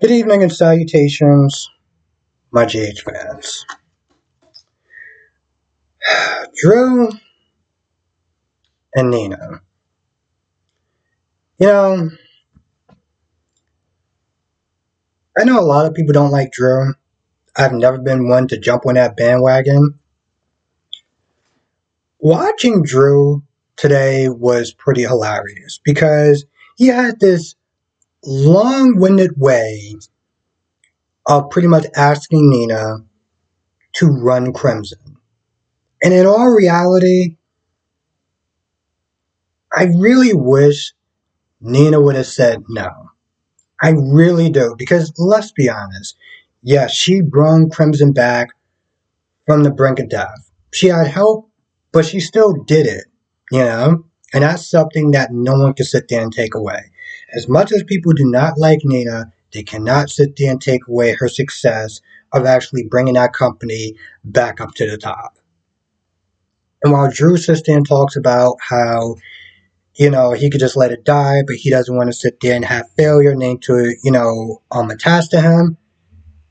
Good evening and salutations, my GH fans. Drew and Nina. You know, I know a lot of people don't like Drew. I've never been one to jump on that bandwagon. Watching Drew today was pretty hilarious because he had this long winded way of pretty much asking Nina to run Crimson. And in all reality, I really wish Nina would have said no. I really do, because let's be honest. Yes, she brought Crimson back from the brink of death. She had help, but she still did it, you know? And that's something that no one can sit there and take away. As much as people do not like Nina, they cannot sit there and take away her success of actually bringing that company back up to the top. And while Drew sits there and talks about how he could just let it die, but he doesn't want to sit there and have failure named to, attached to him.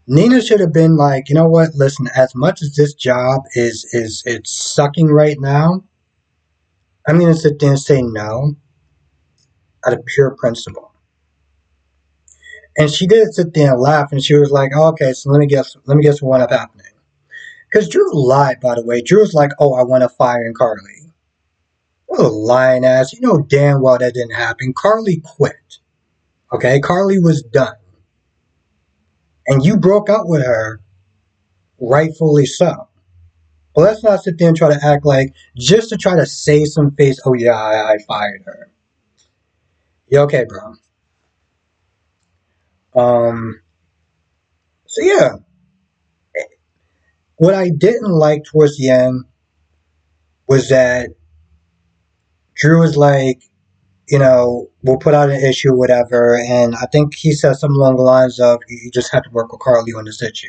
Nina should have been like, you know what, listen, as much as this job is it's sucking right now, I'm gonna sit there and say no out of pure principle. And she did sit there and laugh and she was like, oh, okay, so let me guess what up happening. Because Drew lied, by the way. Drew was like, oh, I want to fire Carly. What a lying ass. You know damn well that didn't happen. Carly quit. Okay, Carly was done. And you broke up with her, rightfully so. But let's not sit there and try to act like, just to try to save some face, oh yeah, I fired her. Yeah, okay, bro. Um, so yeah, what I didn't like towards the end was that Drew was like, we'll put out an issue, whatever, and I think he said something along the lines of, you just have to work with Carly on this issue.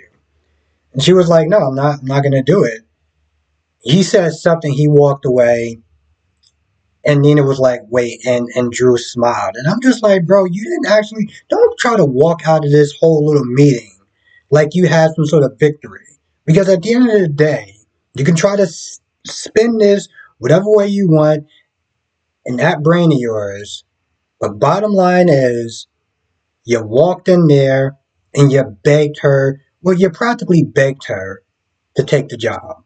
And she was like, no, I'm not gonna do it. He said something, he walked away, and Nina was like, wait, and Drew smiled. And I'm just like, bro, you didn't actually, don't try to walk out of this whole little meeting like you had some sort of victory. Because at the end of the day, you can try to spin this whatever way you want in that brain of yours. But bottom line is, you walked in there and you begged her, well, you practically begged her to take the job.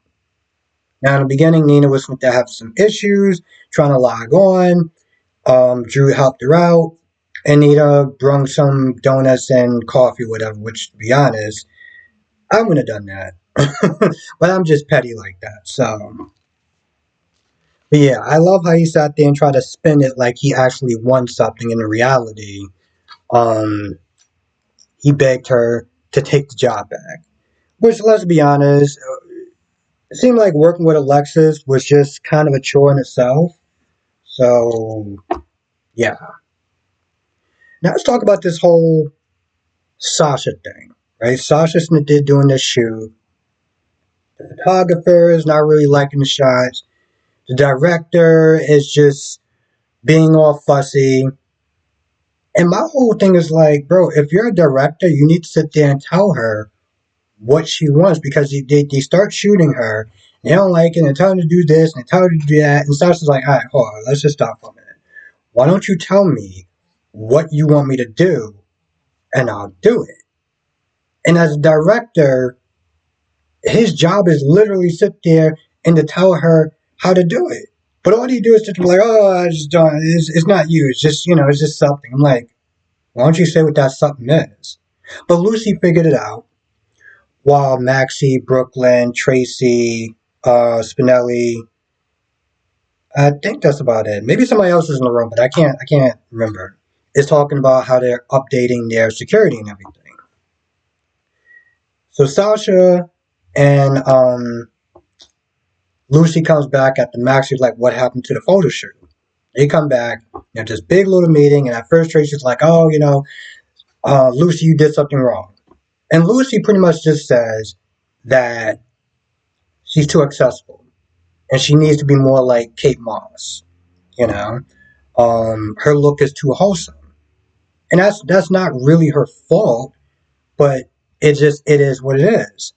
Now, in the beginning, Nina was going to have some issues trying to log on. Drew helped her out, and Nina brung some donuts and coffee, whatever, which, to be honest, I wouldn't have done that. But I'm just petty like that, so. But yeah, I love how he sat there and tried to spin it like he actually won something in reality. Um, he begged her to take the job back. Which, let's be honest, it seemed like working with Alexis was just kind of a chore in itself. So, yeah. Now let's talk about this whole Sasha thing, right? Sasha's doing this shoot. The photographer is not really liking the shots. The director is just being all fussy. And my whole thing is like, bro, if you're a director, you need to sit there and tell her what she wants, because they start shooting her. They don't like it, and they tell her to do this, and they tell her to do that. And Sasha's like, all right, hold on, let's just stop for a minute. Why don't you tell me what you want me to do, and I'll do it. And as a director, his job is literally sit there and to tell her how to do it. But all he do is just be like, oh, I just don't, it's not you. It's just, it's just something. I'm like, why don't you say what that something is? But Lucy figured it out, while Maxie, Brooklyn, Tracy, Spinelli, I think that's about it. Maybe somebody else is in the room, but I can't remember. Is talking about how they're updating their security and everything. So Sasha and Lucy comes back at the Maxie's like, what happened to the photo shoot? They come back, they have this big little meeting, and at first Tracy's like, oh, Lucy, you did something wrong. And Lucy pretty much just says that she's too accessible and she needs to be more like Kate Moss, her look is too wholesome. And that's not really her fault. but it is what it is.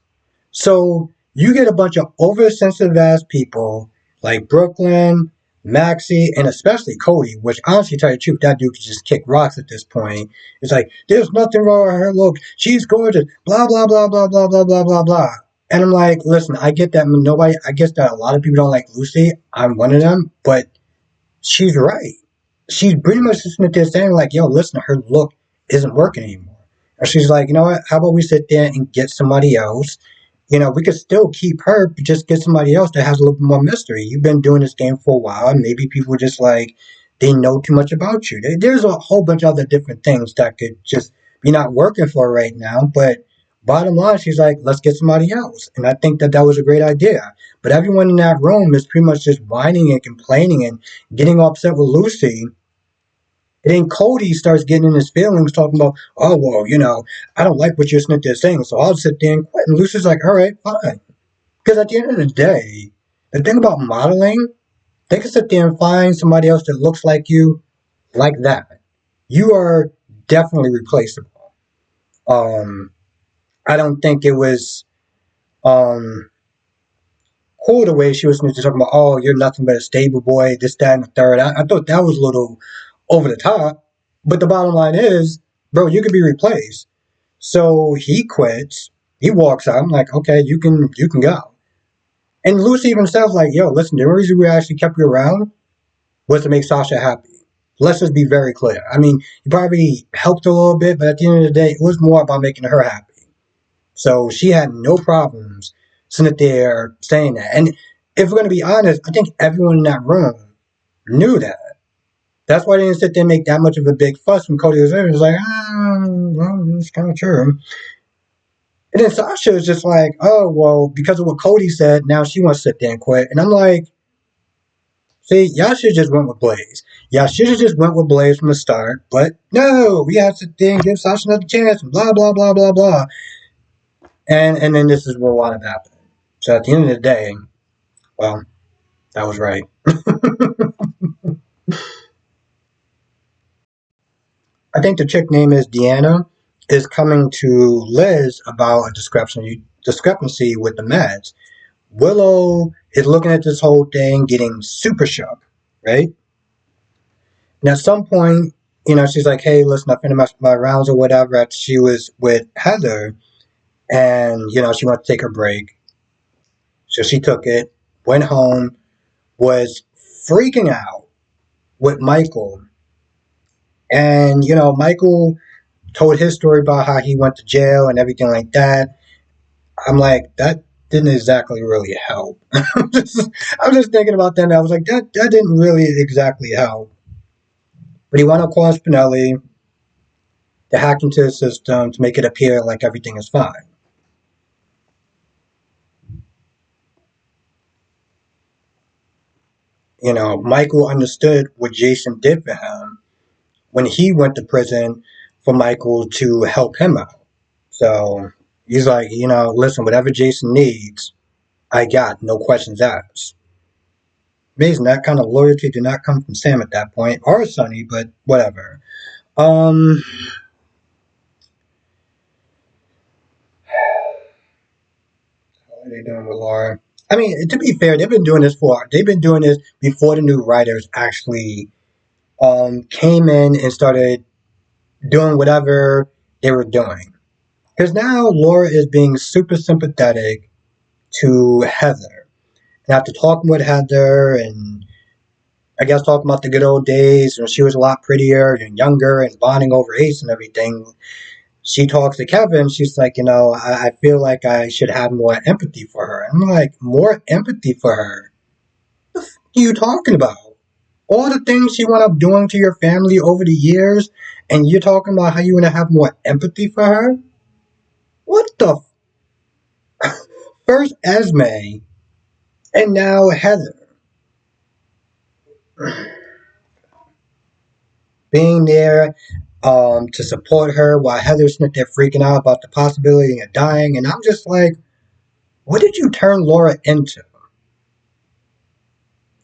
So you get a bunch of oversensitive ass people like Brooklyn, Maxie, and especially Cody, which honestly, tell you the truth, that dude could just kick rocks at this point. It's like, there's nothing wrong with her. Look, she's gorgeous. Blah, blah, blah, blah, blah, blah, blah, blah, blah. And I'm like, listen, I get that nobody, I guess that a lot of people don't like Lucy. I'm one of them, but she's right. She's pretty much sitting there saying, like, yo, listen, her look isn't working anymore. And she's like, you know what? How about we sit there and get somebody else? You know, we could still keep her, but just get somebody else that has a little bit more mystery. You've been doing this game for a while, and maybe people just like, they know too much about you. There's a whole bunch of other different things that could just be not working for her right now. But bottom line, she's like, let's get somebody else. And I think that that was a great idea. But everyone in that room is pretty much just whining and complaining and getting upset with Lucy. And then Cody starts getting in his feelings, talking about, oh, well, you know, I don't like what you're sitting there saying, so I'll sit there and quit. And Lucy's like, all right, fine. Because at the end of the day, the thing about modeling, they can sit there and find somebody else that looks like you like that. You are definitely replaceable. Um, I don't think it was um, cool the way she was talking about, oh, you're nothing but a stable boy, this, that, and the third. I thought that was a little over the top. But the bottom line is, bro, you could be replaced. So he quits. He walks out. I'm like, okay, you can go. And Lucy even says, like, yo, listen, the reason we actually kept you around was to make Sasha happy. Let's just be very clear. I mean, he probably helped a little bit, but at the end of the day, it was more about making her happy. So she had no problems sitting there saying that. And if we're going to be honest, I think everyone in that room knew that. That's why they didn't sit there and make that much of a big fuss when Cody was there. It was like, well, it's kind of true. And then Sasha was just like, oh, well, because of what Cody said, now she wants to sit there and quit. And I'm like, see, y'all should have just went with Blaze. Y'all should have just went with Blaze from the start. But no, we have to sit there and give Sasha another chance and blah, blah, blah, blah, blah. And then this is what wound up happening. So at the end of the day, well, that was right. I think the chick name is Deanna is coming to Liz about a discrepancy with the meds. Willow is looking at this whole thing, getting super shook, right? And at some point, you know, she's like, hey, listen, I finished my rounds or whatever. After she was with Heather, and, you know, she wanted to take her break. So she took it, went home, was freaking out with Michael. And, you know, Michael told his story about how he went to jail and everything like that. I'm like, that didn't exactly really help. I'm just thinking about that and I was like, that didn't really exactly help. But he went across Spinelli to hack into the system to make it appear like everything is fine. You know, Michael understood what Jason did for him when he went to prison for Michael to help him out. So he's like, you know, listen, whatever Jason needs, I got, no questions asked. Amazing, that kind of loyalty did not come from Sam at that point, or Sonny, but whatever. Um, what are they doing with Laura? I mean, to be fair, they've been doing this before the new writers actually came in and started doing whatever they were doing. Because now Laura is being super sympathetic to Heather. And after talking with Heather and I guess talking about the good old days when she was a lot prettier and younger and bonding over Ace and everything, she talks to Kevin. She's like, you know, I feel like I should have more empathy for her. And I'm like, more empathy for her? What the f are you talking about? All the things she went up doing to your family over the years, and you're talking about how you want to have more empathy for her? What the First Esme, and now Heather. Being there to support her while Heather's sitting there freaking out about the possibility of dying. And I'm just like, what did you turn Laura into?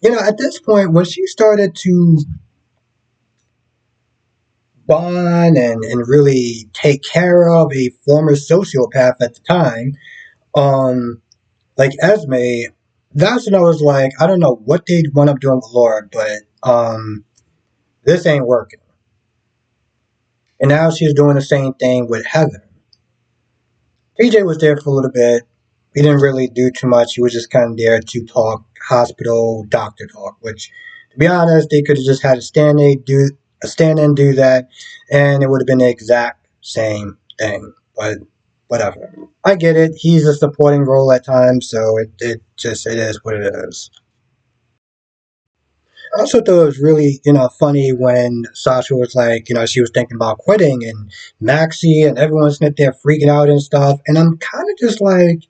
You know, at this point, when she started to bond and really take care of a former sociopath at the time, um, like Esme, that's when I was like, I don't know what they'd want up doing with Laura, but this ain't working. And now she's doing the same thing with Heather. PJ was there for a little bit. He didn't really do too much. He was just kind of there to talk hospital doctor talk, which, to be honest, they could have just had a stand in do that, and it would have been the exact same thing. But whatever. I get it. He's a supporting role at times, so it is what it is. I also thought it was really, funny when Sasha was like, she was thinking about quitting and Maxie and everyone's sitting there freaking out and stuff. And I'm kind of just like,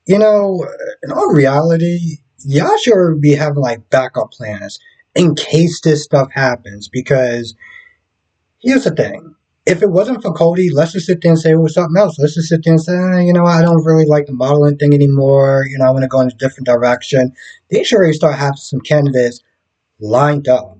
you know, in all reality, y'all should be having like backup plans in case this stuff happens. Because here's the thing. If it wasn't for Cody, let's just sit there and say it was something else. Let's just sit there and say, I don't really like the modeling thing anymore. I want to go in a different direction. They should already start having some candidates lined up,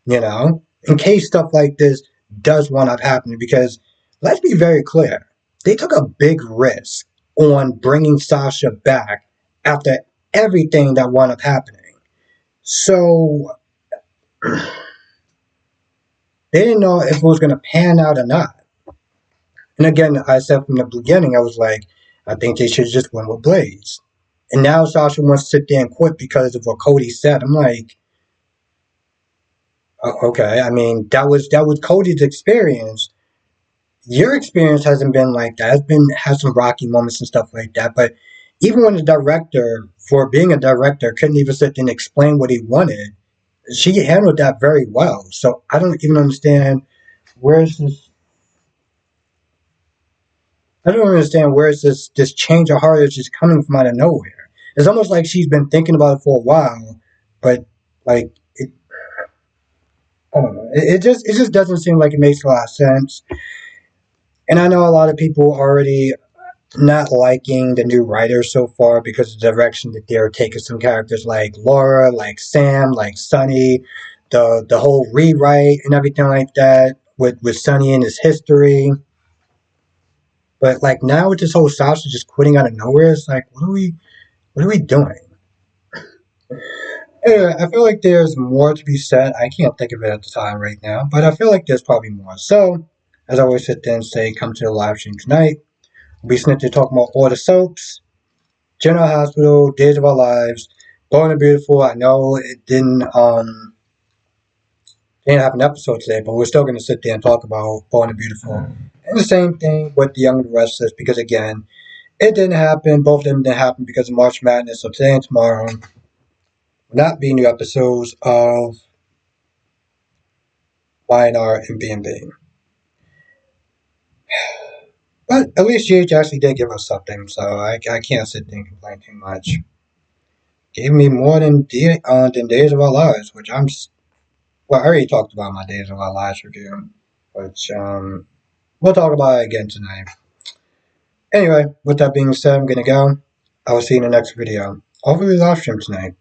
in case stuff like this does wind up happening. Because let's be very clear, they took a big risk on bringing Sasha back after everything that wound up happening. So they didn't know if it was going to pan out or not. And again, I said from the beginning, I was like, I think they should just win with Blaze. And now Sasha wants to sit there and quit because of what Cody said. I'm like, okay. I mean, that was Cody's experience. Your experience hasn't been like that. It's been has some rocky moments and stuff like that. But even when the director, for being a director, couldn't even sit there and explain what he wanted, she handled that very well. So I don't even understand where's this. I don't understand where's this change of heart is just coming from out of nowhere. It's almost like she's been thinking about it for a while, but like it, I don't know. It just doesn't seem like it makes a lot of sense. And I know a lot of people already not liking the new writers so far because of the direction that they're taking some characters like Laura, like Sam, like Sonny, the whole rewrite and everything like that with Sonny and his history. But like now with this whole Sasha just quitting out of nowhere, it's like what are we doing? Anyway, I feel like there's more to be said. I can't think of it at the time right now, but I feel like there's probably more. So, as I always sit there and say, come to the live stream tonight. We'll be sitting there talking about all the soaps, General Hospital, Days of Our Lives, Born and Beautiful. I know it didn't have an episode today, but we're still going to sit there and talk about Born and Beautiful. And the same thing with The Young and the Restless, because again, it didn't happen. Both of them didn't happen because of March Madness. So today and tomorrow will not be new episodes of YNR and B&B. But at least GH actually did give us something, so I can't sit there and complain too much. Gave me more than Days of Our Lives, which well, I already talked about my Days of Our Lives review, which we'll talk about it again tonight. Anyway, with that being said, I'm gonna go. I will see you in the next video. Hopefully live stream tonight.